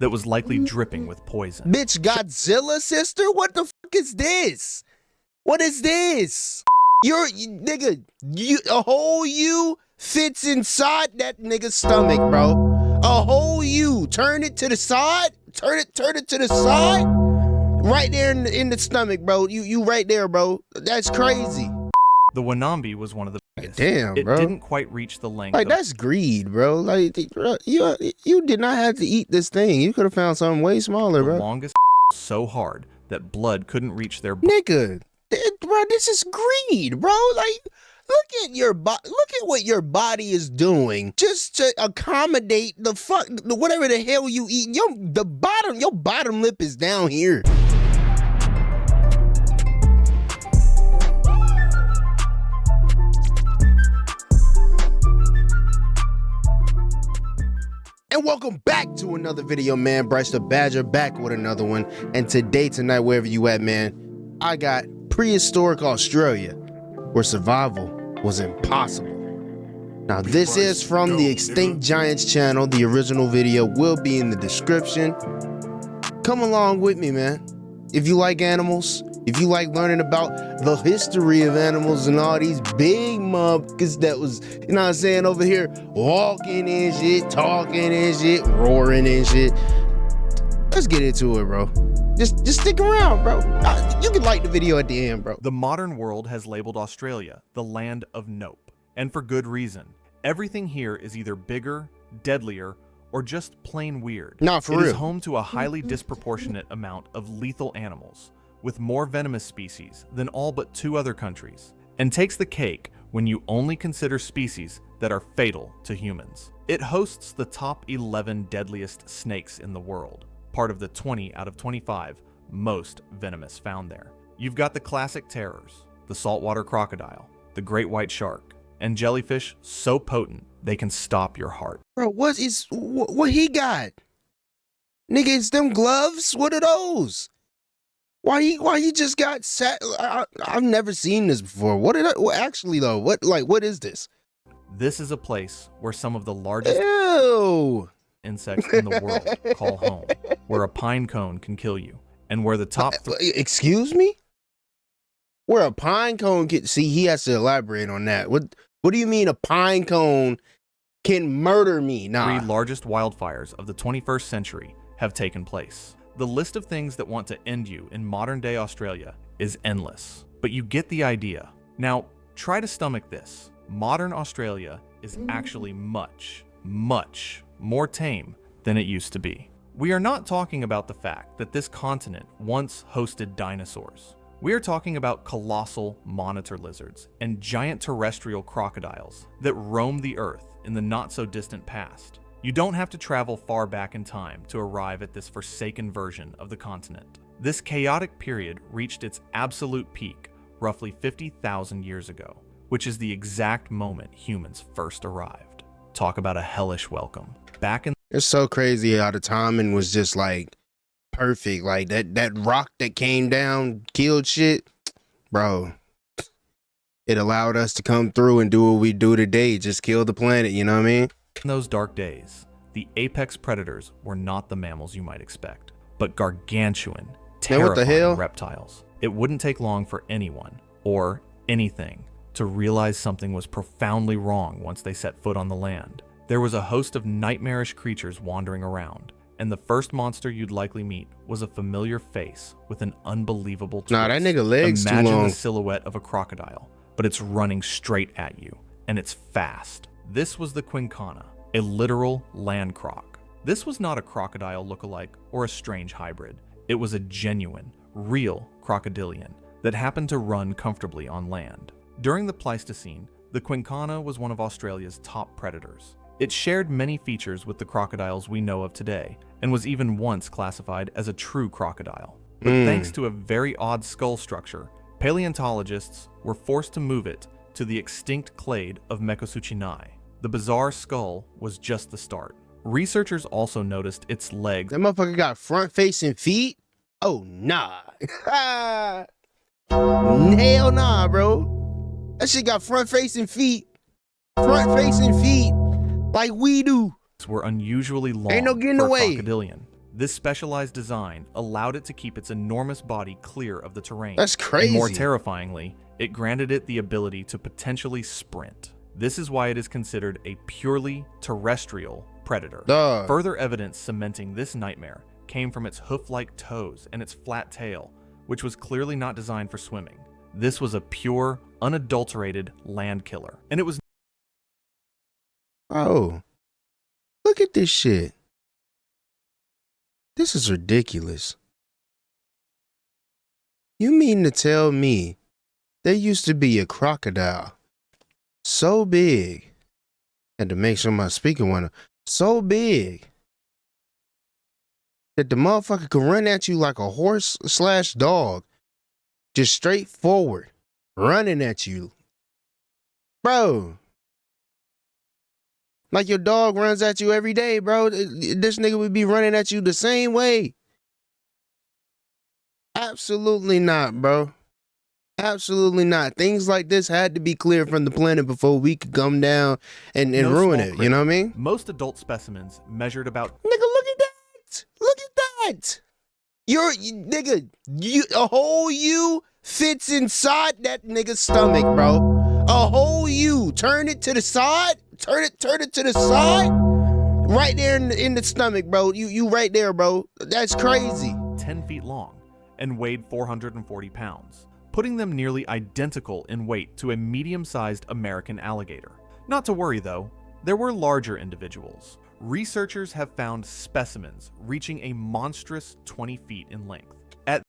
that was likely dripping with poison. Bitch, Godzilla sister? What the fuck is this? What is this? Nigga, a whole you fits inside that nigga's stomach, bro. A whole you. Turn it to the side. Turn it to the side. Right there in the stomach, bro. You right there, bro. That's crazy. The Wanambi was one of the biggest. Damn, bro. It didn't quite reach the length. Like, that's greed, bro. Like, you did not have to eat this thing. You could have found something way smaller, bro. The longest so hard that blood couldn't reach their nigga. Bro, this is greed, bro. Like, look at what your body is doing just to accommodate whatever the hell you eat. Your bottom lip is down here. And welcome back to another video, man. BryceDaBadger back with another one. And tonight, wherever you at, man, I got Prehistoric Australia, where survival was impossible. Now, this is from the Extinct Giants channel. The original video will be in the description. Come along with me, man. If you like animals, if you like learning about the history of animals and all these big motherfuckers that was, you know what I'm saying, over here walking and shit, talking and shit, roaring and shit. Let's get into it, bro. Just stick around, bro. You can like the video at the end, bro. The modern world has labeled Australia the land of nope, and for good reason. Everything here is either bigger, deadlier, or just plain weird. Nah, for real. It is home to a highly disproportionate amount of lethal animals, with more venomous species than all but 2 other countries, and takes the cake when you only consider species that are fatal to humans. It hosts the top 11 deadliest snakes in the world, part of the 20 out of 25 most venomous found there. You've got the classic terrors, the saltwater crocodile, the great white shark, and jellyfish so potent they can stop your heart. Bro, what he got? Nigga, it's them gloves? What are those? Why he just got set? I've never seen this before. Actually though, what is this? This is a place where some of the largest insects in the world call home, where a pine cone can kill you, and where the top excuse me? Where a pine cone can see, he has to elaborate on that. What do you mean a pine cone can murder me? Nah. 3 largest wildfires of the 21st century have taken place. The list of things that want to end you in modern-day Australia is endless, but you get the idea. Now, try to stomach this. Modern Australia is actually much, much more tame than it used to be. We are not talking about the fact that this continent once hosted dinosaurs. We are talking about colossal monitor lizards and giant terrestrial crocodiles that roamed the earth in the not-so-distant past. You don't have to travel far back in time to arrive at this forsaken version of the continent. This chaotic period reached its absolute peak roughly 50,000 years ago, which is the exact moment humans first arrived. Talk about a hellish welcome. It's so crazy how the timing was just like perfect. Like that rock that came down, killed shit, bro. It allowed us to come through and do what we do today, just kill the planet, you know what I mean? In those dark days, the apex predators were not the mammals you might expect, but gargantuan, terrifying reptiles. It wouldn't take long for anyone, or anything, to realize something was profoundly wrong once they set foot on the land. There was a host of nightmarish creatures wandering around, and the first monster you'd likely meet was a familiar face with an unbelievable twist. Nah, that nigga legs too long. Imagine the silhouette of a crocodile, but it's running straight at you, and it's fast. This was the quincana, a literal land croc. This was not a crocodile lookalike or a strange hybrid. It was a genuine, real crocodilian that happened to run comfortably on land. During the Pleistocene, the quincana was one of Australia's top predators. It shared many features with the crocodiles we know of today, and was even once classified as a true crocodile. But thanks to a very odd skull structure, paleontologists were forced to move it to the extinct clade of Mekosuchinai. The bizarre skull was just the start. Researchers also noticed its legs. That motherfucker got front-facing feet? Oh, nah. Hell nah, bro. That shit got front-facing feet. Front-facing feet like we do. Were unusually long Ain't no getting for away. a crocodilian. This specialized design allowed it to keep its enormous body clear of the terrain. That's crazy. And more terrifyingly, it granted it the ability to potentially sprint. This is why it is considered a purely terrestrial predator. Dog. Further evidence cementing this nightmare came from its hoof-like toes and its flat tail, which was clearly not designed for swimming. This was a pure, unadulterated land killer. And it was... Oh, look at this shit. This is ridiculous. You mean to tell me there used to be a crocodile so big, and to make sure my speaker went, so big that the motherfucker could run at you like a horse slash dog, just straight forward, running at you. Bro, like your dog runs at you every day, bro. This nigga would be running at you the same way. Absolutely not, bro. Absolutely not. Things like this had to be cleared from the planet before we could come down and ruin it. You know what I mean? Most adult specimens measured about... Nigga, look at that. Look at that. Nigga, a whole you fits inside that nigga's stomach, bro. A whole you. Turn it to the side. Turn it to the side. Right there in the stomach, bro. You right there, bro. That's crazy. 10 feet long and weighed 440 pounds, putting them nearly identical in weight to a medium-sized American alligator. Not to worry though, there were larger individuals. Researchers have found specimens reaching a monstrous 20 feet in length. At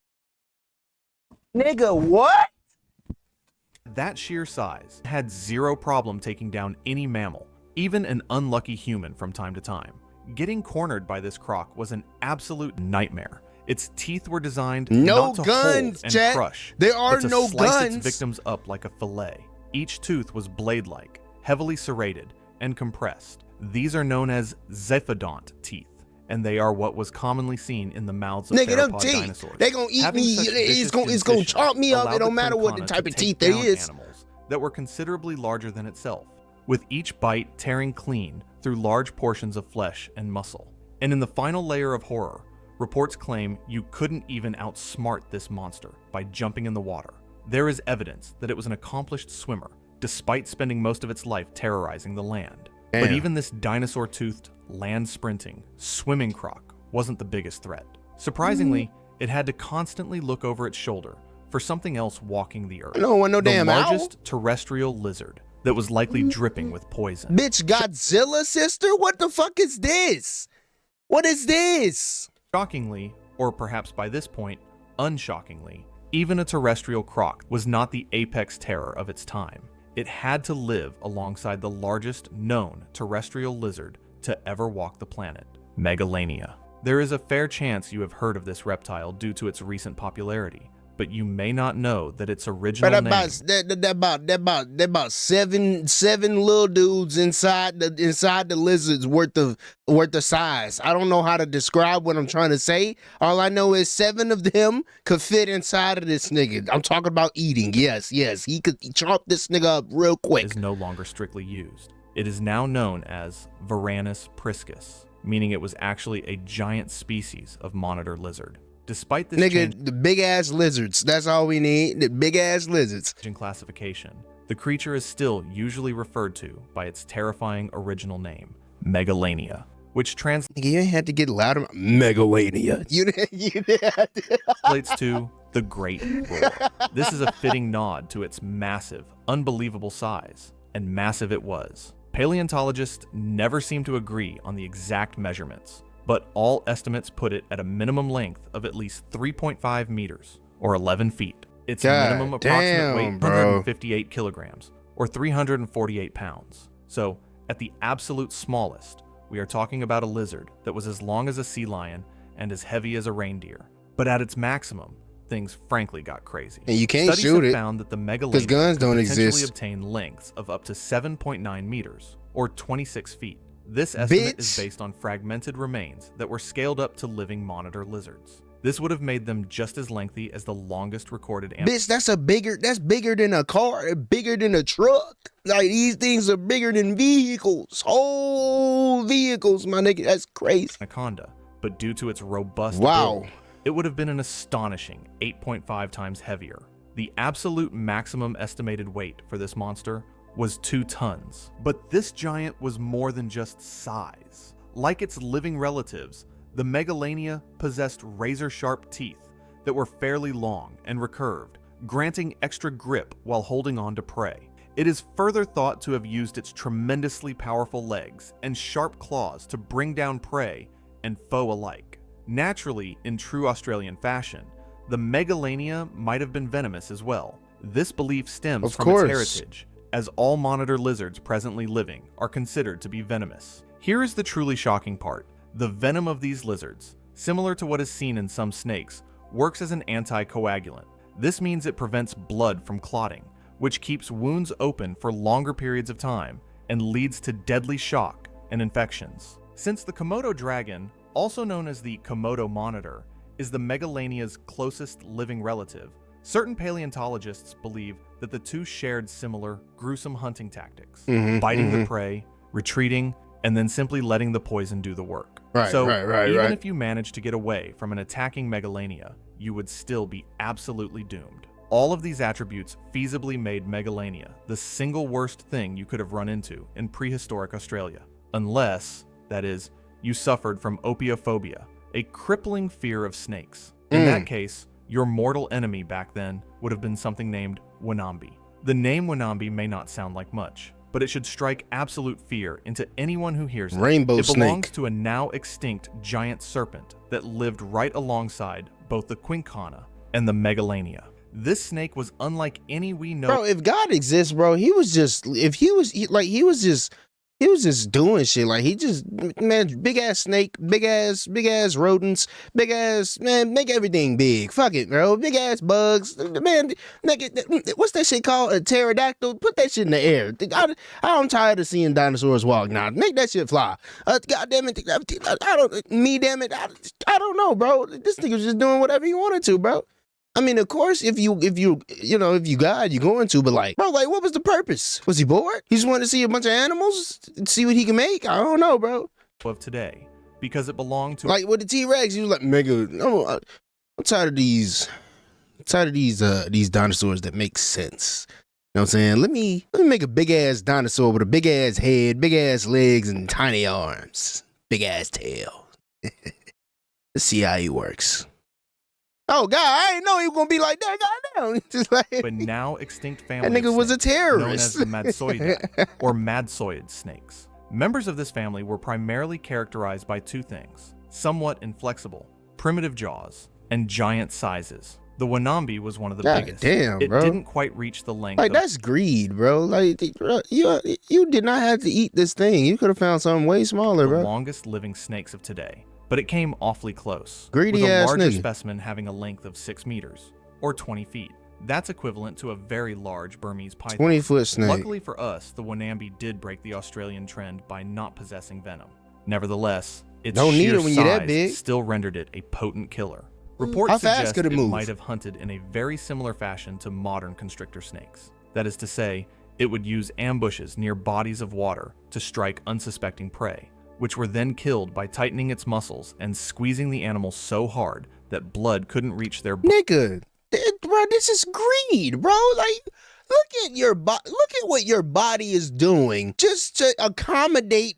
Nigga, what? that sheer size, had zero problem taking down any mammal, even an unlucky human from time to time. Getting cornered by this croc was an absolute nightmare. Its teeth were designed not to hold and crush, there are but to no slice guns. its victims up like a fillet. Each tooth was blade-like, heavily serrated, and compressed. These are known as zephodont teeth, and they are what was commonly seen in the mouths of theropod dinosaurs. They gonna eat Having me. such It's gonna incision chomp me up. allowed It don't the matter what the Princana type to of take teeth it down is. animals that were considerably larger than itself, with each bite tearing clean through large portions of flesh and muscle. And in the final layer of horror, reports claim you couldn't even outsmart this monster by jumping in the water. There is evidence that it was an accomplished swimmer, despite spending most of its life terrorizing the land. Damn. But even this dinosaur-toothed, land-sprinting, swimming croc wasn't the biggest threat. Surprisingly, it had to constantly look over its shoulder for something else walking the earth. I don't want no damn the owl. largest terrestrial lizard that was likely dripping with poison. Bitch, Godzilla, sister? What the fuck is this? What is this? Shockingly, or perhaps by this point, unshockingly, even a terrestrial croc was not the apex terror of its time. It had to live alongside the largest known terrestrial lizard to ever walk the planet, Megalania. There is a fair chance you have heard of this reptile due to its recent popularity, but you may not know that its original name... About seven little dudes inside the lizard's worth of size. I don't know how to describe what I'm trying to say. All I know is 7 of them could fit inside of this nigga. I'm talking about eating. Yes, he could chomp this nigga up real quick. Is no longer strictly used. It is now known as Varanus priscus, meaning it was actually a giant species of monitor lizard. Despite this nigga, the big ass lizards. That's all we need. The big ass lizards. In classification, the creature is still usually referred to by its terrifying original name, Megalania, which translates You ain't had to get louder. Megalania. You to the Great Roar. This is a fitting nod to its massive, unbelievable size, and massive it was. Paleontologists never seem to agree on the exact measurements, but all estimates put it at a minimum length of at least 3.5 meters, or 11 feet. Its minimum approximate weight, 158 kilograms, or 348 pounds. So, at the absolute smallest, we are talking about a lizard that was as long as a sea lion and as heavy as a reindeer. But at its maximum, things frankly got crazy. And you can't Studies shoot have it found that the Megalania because guns don't could potentially exist. obtain lengths of up to 7.9 meters, or 26 feet. This estimate is based on fragmented remains that were scaled up to living monitor lizards. This would have made them just as lengthy as the longest recorded animal. Bitch, that's bigger than a car, bigger than a truck. Like, these things are bigger than vehicles, whole vehicles, my nigga. That's crazy. Anaconda, but due to its robust Wow. build, it would have been an astonishing 8.5 times heavier. The absolute maximum estimated weight for this monster was 2 tons. But this giant was more than just size. Like its living relatives, the Megalania possessed razor-sharp teeth that were fairly long and recurved, granting extra grip while holding on to prey. It is further thought to have used its tremendously powerful legs and sharp claws to bring down prey and foe alike. Naturally, in true Australian fashion, the Megalania might have been venomous as well. This belief stems from its heritage, as all monitor lizards presently living are considered to be venomous. Here is the truly shocking part. The venom of these lizards, similar to what is seen in some snakes, works as an anticoagulant. This means it prevents blood from clotting, which keeps wounds open for longer periods of time and leads to deadly shock and infections. Since the Komodo dragon, also known as the Komodo monitor, is the Megalania's closest living relative, certain paleontologists believe that the two shared similar, gruesome hunting tactics, biting the prey, retreating, and then simply letting the poison do the work. Even if you manage to get away from an attacking Megalania, you would still be absolutely doomed. All of these attributes feasibly made Megalania the single worst thing you could have run into in prehistoric Australia. Unless, that is, you suffered from opiophobia, a crippling fear of snakes. In that case, your mortal enemy back then would have been something named Wanambi. The name Wanambi may not sound like much, but it should strike absolute fear into anyone who hears it. It belongs to a now extinct giant serpent that lived right alongside both the Quincana and the Megalania. This snake was unlike any we know. Bro, if God exists, bro, he was just doing shit. Like, he just, man, big ass snake, big ass rodents, big ass, man, make everything big. Fuck it, bro. Big ass bugs, man. What's that shit called? A pterodactyl? Put that shit in the air. I'm tired of seeing dinosaurs walk now. Make that shit fly. God damn it. Damn it. I don't know, bro. This nigga was just doing whatever he wanted to, bro. I mean, of course, if you God, you're going to, but like, bro, like, what was the purpose? Was he bored? He just wanted to see a bunch of animals and see what he can make? I don't know, bro. Of today, because it belonged to, like, with the T-Rex, he was like, I'm tired of these dinosaurs that make sense. You know what I'm saying? Let me make a big ass dinosaur with a big ass head, big ass legs, and tiny arms, big ass tail. Let's see how he works. Oh God, I didn't know he was gonna be like that. Goddamn. Just like, but now extinct family. That nigga was a terrorist. Known as the Madsoidae or Madsoid snakes. Members of this family were primarily characterized by two things: somewhat inflexible, primitive jaws, and giant sizes. The Wanambi was one of the biggest. Damn, bro. It didn't quite reach the length. Like, that's greed, bro. Like, you did not have to eat this thing. You could have found something way smaller, bro. The longest living snakes of today. But it came awfully close, greedy with a ass larger nigga. specimen having a length of 6 meters, or 20 feet. That's equivalent to a very large Burmese python. 20-foot snake. Luckily for us, the Wanambi did break the Australian trend by not possessing venom. Nevertheless, its sheer size still rendered it a potent killer. Reports suggest it might have hunted in a very similar fashion to modern constrictor snakes. That is to say, it would use ambushes near bodies of water to strike unsuspecting prey, which were then killed by tightening its muscles and squeezing the animal so hard that blood couldn't reach their nigga, bro, this is greed, bro. Like, look at what your body is doing just to accommodate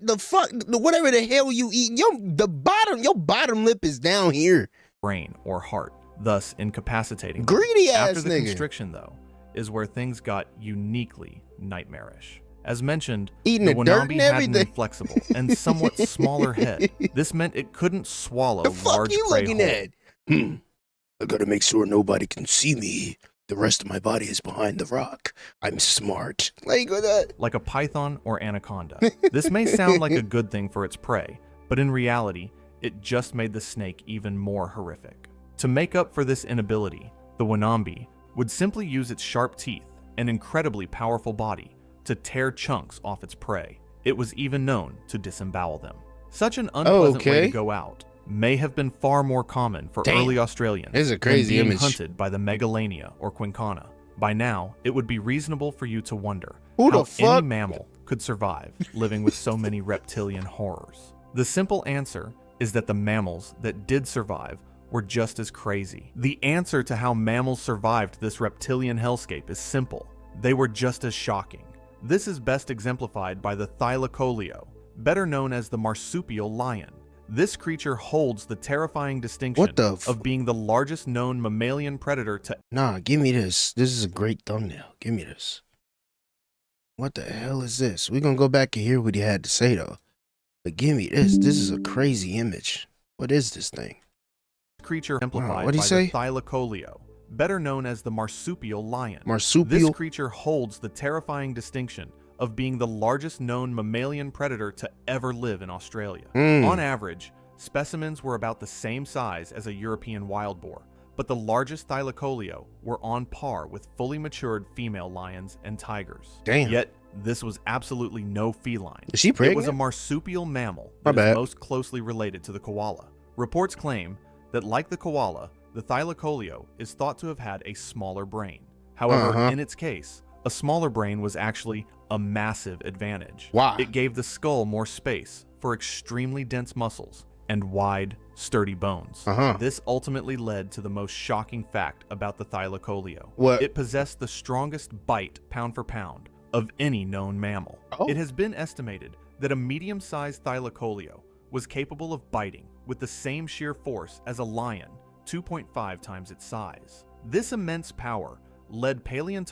whatever the hell you eat. Your bottom lip is down here. Brain or heart, thus incapacitating. Greedy ass After the nigga. constriction, though, is where things got uniquely nightmarish. As mentioned, eating the the dirt Wanambi and had everything. an inflexible and somewhat smaller head. This meant it couldn't swallow large prey whole. The fuck you looking at? I gotta make sure nobody can see me. The rest of my body is behind the rock. I'm smart. Like a python or anaconda. This may sound like a good thing for its prey, but in reality, it just made the snake even more horrific. To make up for this inability, the Wanambi would simply use its sharp teeth and incredibly powerful body to tear chunks off its prey. It was even known to disembowel them. Such an unpleasant way to go out may have been far more common for early Australians than being hunted by the Megalania or Quincana. By now, it would be reasonable for you to wonder how any mammal could survive living with so many reptilian horrors. The simple answer is that the mammals that did survive were just as crazy. The answer to how mammals survived this reptilian hellscape is simple. They were just as shocking. This is best exemplified by the thylacoleo, better known as the marsupial lion. This creature holds the terrifying distinction of being the largest known mammalian predator to— Nah, give me this. This is a great thumbnail. Give me this. What the hell is this? We're gonna go back and hear what he had to say though. But give me this. This is a crazy image. What is this thing? Creature exemplified what'd he by say? the thylacoleo, better known as the marsupial lion. Marsupial? This creature holds the terrifying distinction of being the largest known mammalian predator to ever live in Australia. On average, specimens were about the same size as a European wild boar, but the largest thylacoleo were on par with fully matured female lions and tigers. Damn. Yet, this was absolutely no feline. Is she pregnant? It was a marsupial mammal that is most closely related to the koala. Reports claim that, like the koala, the thylacoleo is thought to have had a smaller brain. However, in its case, a smaller brain was actually a massive advantage. Why? It gave the skull more space for extremely dense muscles and wide, sturdy bones. This ultimately led to the most shocking fact about the thylacoleo. What? It possessed the strongest bite, pound for pound, of any known mammal. It has been estimated that a medium-sized thylacoleo was capable of biting with the same sheer force as a lion, 2.5 times its size. This immense power led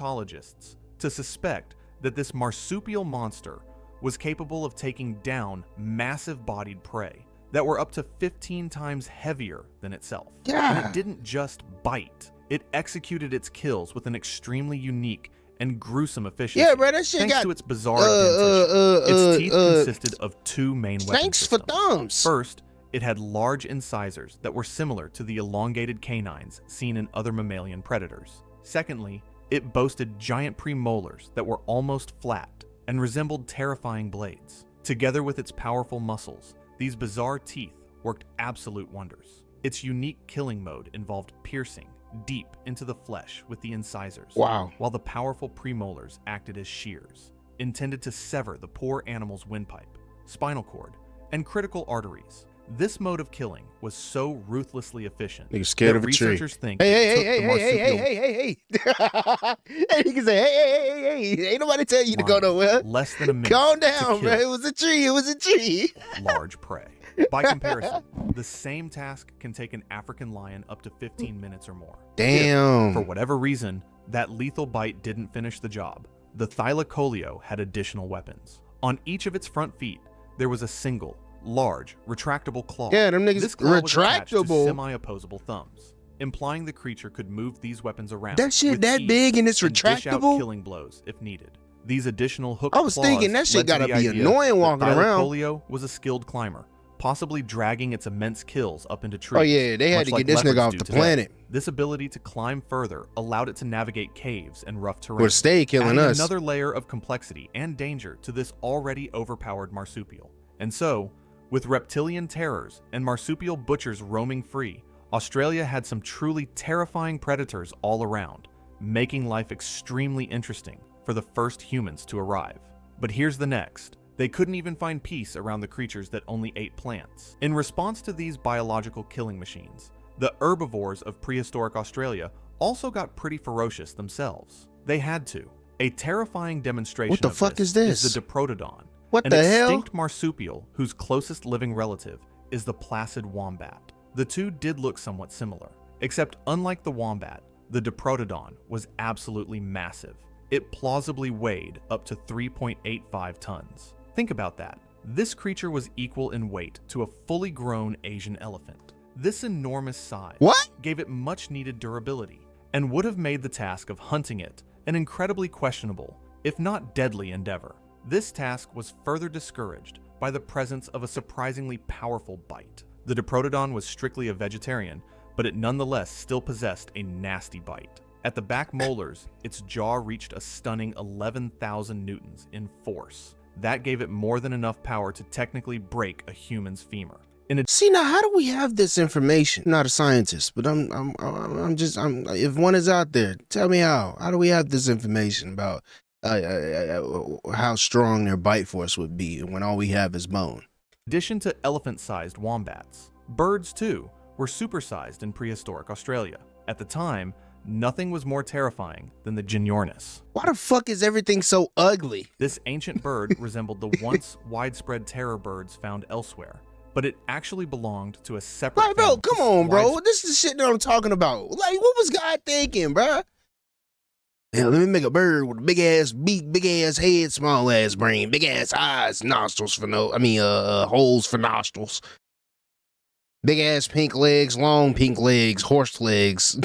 paleontologists to suspect that this marsupial monster was capable of taking down massive-bodied prey that were up to 15 times heavier than itself. And it didn't just bite. It executed its kills with an extremely unique and gruesome efficiency. Yeah, bro, that shit thanks got to its bizarre dentition. Its teeth consisted of two main weapon thanks systems. for thumbs. First, it had large incisors that were similar to the elongated canines seen in other mammalian predators. Secondly, it boasted giant premolars that were almost flat and resembled terrifying blades. Together with its powerful muscles, these bizarre teeth worked absolute wonders. Its unique killing mode involved piercing deep into the flesh with the incisors, while the powerful premolars acted as shears, intended to sever the poor animal's windpipe, spinal cord, and critical arteries. This mode of killing was so ruthlessly efficient Nigga scared of a tree. researchers think Hey. You can say, hey. Ain't nobody tell you to go nowhere. Less than a minute. Calm down, bro. It was a tree. Large prey. By comparison, the same task can take an African lion up to 15 minutes or more. Damn. If, for whatever reason, that lethal bite didn't finish the job, the thylacoleo had additional weapons. On each of its front feet, there was a single, large, retractable claw. Yeah, them niggas this claw was attached to retractable. semi-opposable thumbs, implying the creature could move these weapons around. That shit with that ease big and it's dish out retractable? killing blows if needed. These additional hooked I was claws thinking that shit led to gotta the be idea annoying that walking around. Thylacoleo was a skilled climber, possibly dragging its immense kills up into trees. Oh yeah, they had much to like get this nigga leopards off do the today. planet. This ability to climb further allowed it to navigate caves and rough terrain, Or stay killing adding us. another layer of complexity and danger to this already overpowered marsupial. And so, with reptilian terrors and marsupial butchers roaming free, Australia had some truly terrifying predators all around, making life extremely interesting for the first humans to arrive. But here's the next. They couldn't even find peace around the creatures that only ate plants. In response to these biological killing machines, the herbivores of prehistoric Australia also got pretty ferocious themselves. They had to. A terrifying demonstration What the of fuck this is this? the diprotodon, What an the hell? extinct marsupial whose closest living relative is the placid wombat. The two did look somewhat similar, except unlike the wombat, the diprotodon was absolutely massive. It plausibly weighed up to 3.85 tons. Think about that. This creature was equal in weight to a fully grown Asian elephant. This enormous size gave it much needed durability and would have made the task of hunting it an incredibly questionable, if not deadly endeavor. This task was further discouraged by the presence of a surprisingly powerful bite. The diprotodon was strictly a vegetarian, but it nonetheless still possessed a nasty bite. At the back molars, its jaw reached a stunning 11,000 newtons in force. That gave it more than enough power to technically break a human's femur. See, now how do we have this information? I'm not a scientist, but I'm if one is out there, tell me how. How do we have this information about how strong their bite force would be when all we have is bone? In addition to elephant-sized wombats, birds too were supersized in prehistoric Australia. At the time, nothing was more terrifying than the Ginornis. Why the fuck is everything so ugly? This ancient bird resembled the once widespread terror birds found elsewhere, but it actually belonged to a separate Like, bro, family. come on, bro. This is the shit that I'm talking about. Like, what was God thinking, bro? Yeah, let me make a bird with a big ass beak, big ass head, small ass brain, big ass eyes, nostrils for holes for nostrils. Big ass pink legs, long pink legs, horse legs.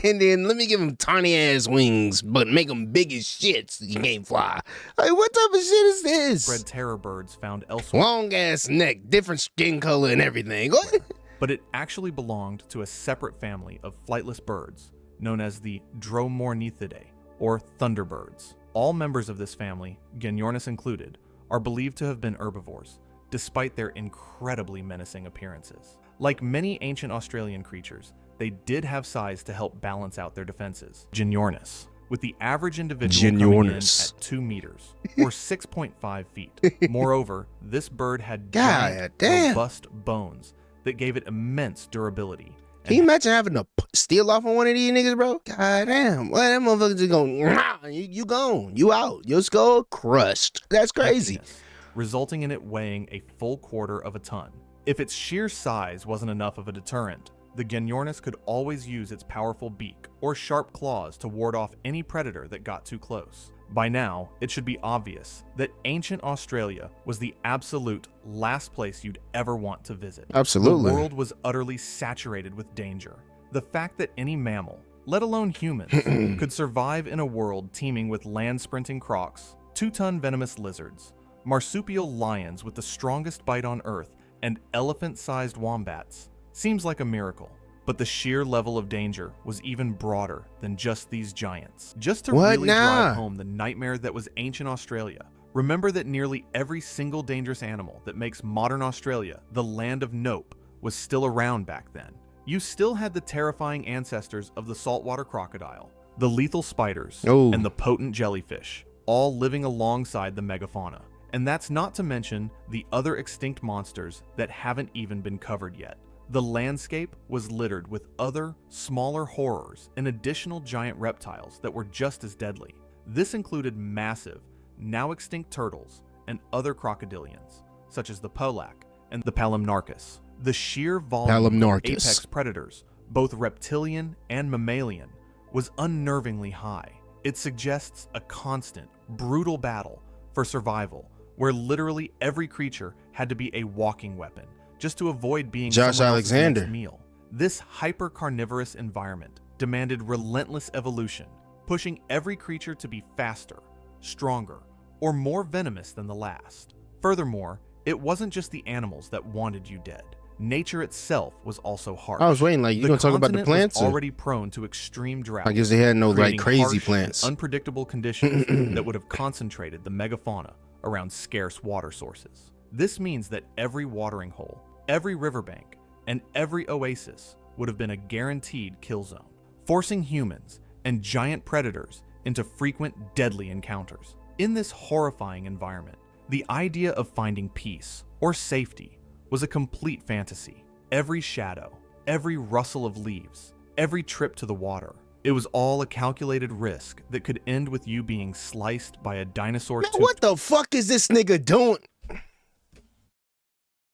And then let me give him tiny ass wings, but make them big as shit so you can't fly. Like, what type of shit is this? Red terror birds found elsewhere. Long ass neck, different skin color and everything. What? But it actually belonged to a separate family of flightless birds known as the Dromornithidae, or thunderbirds. All members of this family, Ginornis included, are believed to have been herbivores, despite their incredibly menacing appearances. Like many ancient Australian creatures, they did have size to help balance out their defenses. Ginornis, with the average individual coming in at 2 meters, or 6.5 feet. Moreover, this bird had giant, robust bones that gave it immense durability. Can you imagine having to steal off on one of these niggas, bro? God damn. Well, that motherfucker just going, you gone. You out. Your skull crushed. That's crazy. Resulting in it weighing a full quarter of a ton. If its sheer size wasn't enough of a deterrent, the Ginornis could always use its powerful beak or sharp claws to ward off any predator that got too close. By now, it should be obvious that ancient Australia was the absolute last place you'd ever want to visit. Absolutely. The world was utterly saturated with danger. The fact that any mammal, let alone humans, could survive in a world teeming with land-sprinting crocs, 2-ton venomous lizards, marsupial lions with the strongest bite on Earth, and elephant-sized wombats seems like a miracle. But the sheer level of danger was even broader than just these giants. Just to really drive home the nightmare that was ancient Australia, remember that nearly every single dangerous animal that makes modern Australia the land of nope was still around back then. You still had the terrifying ancestors of the saltwater crocodile, the lethal spiders, and the potent jellyfish, all living alongside the megafauna. And that's not to mention the other extinct monsters that haven't even been covered yet. The landscape was littered with other, smaller horrors and additional giant reptiles that were just as deadly. This included massive, now extinct turtles and other crocodilians, such as the polak and the palimnorcus. The sheer volume of apex predators, both reptilian and mammalian, was unnervingly high. It suggests a constant, brutal battle for survival, where literally every creature had to be a walking weapon, just to avoid being Josh Alexander meal. This hyper-carnivorous environment demanded relentless evolution, pushing every creature to be faster, stronger, or more venomous than the last. Furthermore, it wasn't just the animals that wanted you dead. Nature itself was also harsh. I was waiting, like, you gonna talk about the plants? Was already prone to extreme drought. I guess they had no like crazy plants. Unpredictable conditions that would have concentrated the megafauna around scarce water sources. This means that every watering hole, every riverbank, and every oasis would have been a guaranteed kill zone, forcing humans and giant predators into frequent deadly encounters. In this horrifying environment, the idea of finding peace or safety was a complete fantasy. Every shadow, every rustle of leaves, every trip to the water, it was all a calculated risk that could end with you being sliced by a dinosaur. Man, what the fuck is this nigga doing?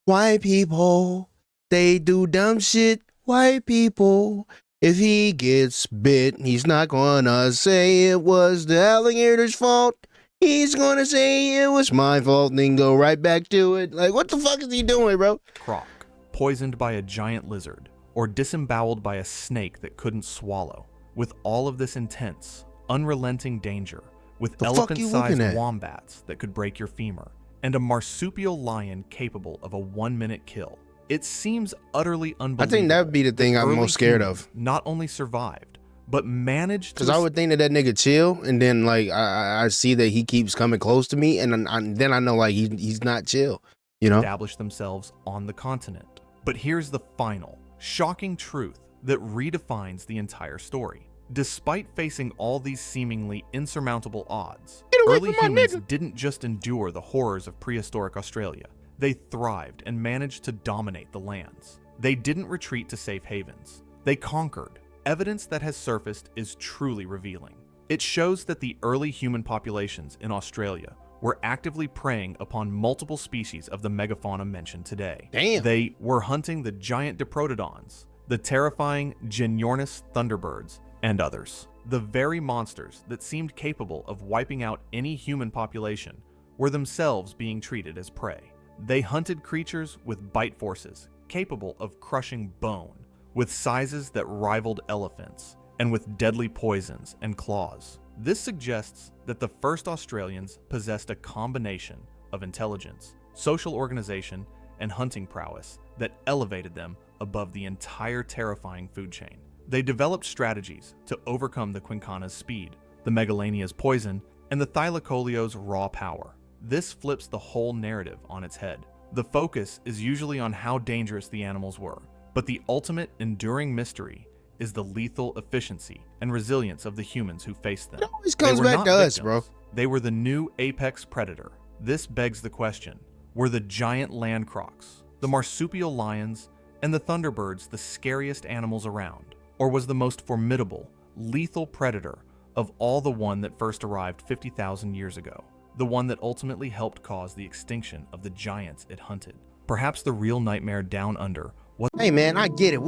White people, they do dumb shit. White people, if he gets bit, he's not gonna say it was the alligator's fault. He's gonna say it was my fault and then go right back to it. Like, what the fuck is he doing, bro? Croc, poisoned by a giant lizard, or disemboweled by a snake that couldn't swallow. With all of this intense, unrelenting danger, with elephant-sized wombats that could break your femur, and a marsupial lion capable of a 1-minute kill. It seems utterly unbelievable. I think that would be the thing I'm most scared of. Not only survived, but managed to... Because I would think that nigga chill, and then like I see that he keeps coming close to me, and then I know like he's not chill, you know? Establish themselves on the continent. But here's the final, shocking truth that redefines the entire story. Despite facing all these seemingly insurmountable odds, Get away early from my humans nigga. didn't just endure the horrors of prehistoric Australia. They thrived and managed to dominate the lands. They didn't retreat to safe havens. They conquered. Evidence that has surfaced is truly revealing. It shows that the early human populations in Australia were actively preying upon multiple species of the megafauna mentioned today. Damn. They were hunting the giant diprotodons, the terrifying ginormous thunderbirds, and others. The very monsters that seemed capable of wiping out any human population were themselves being treated as prey. They hunted creatures with bite forces capable of crushing bone, with sizes that rivaled elephants, and with deadly poisons and claws. This suggests that the first Australians possessed a combination of intelligence, social organization, and hunting prowess that elevated them above the entire terrifying food chain. They developed strategies to overcome the Quincana's speed, the Megalania's poison, and the Thylacolio's raw power. This flips the whole narrative on its head. The focus is usually on how dangerous the animals were, but the ultimate enduring mystery is the lethal efficiency and resilience of the humans who faced them. It always They comes were back not to us, victims. bro. They were the new apex predator. This begs the question, were the giant land crocs, the marsupial lions, and the thunderbirds the scariest animals around? Or was the most formidable, lethal predator of all the one that first arrived 50,000 years ago? The one that ultimately helped cause the extinction of the giants it hunted? Perhaps the real nightmare down under was— Hey man, I get it.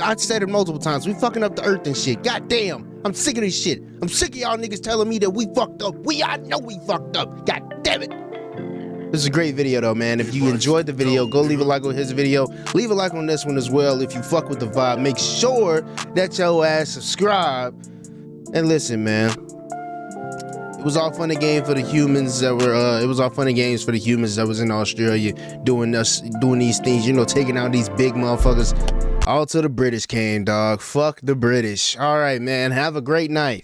I said it multiple times. We fucking up the earth and shit. God damn. I'm sick of this shit. I'm sick of y'all niggas telling me that we fucked up. I know we fucked up. God damn it. This is a great video though, man. If you enjoyed the video, go leave a like on his video. Leave a like on this one as well. If you fuck with the vibe, make sure that your ass subscribe. And listen, man. It was all fun and games for the humans that were it was all fun and games for the humans that was in Australia doing these things, you know, taking out these big motherfuckers. All till the British came, dog. Fuck the British. All right, man. Have a great night.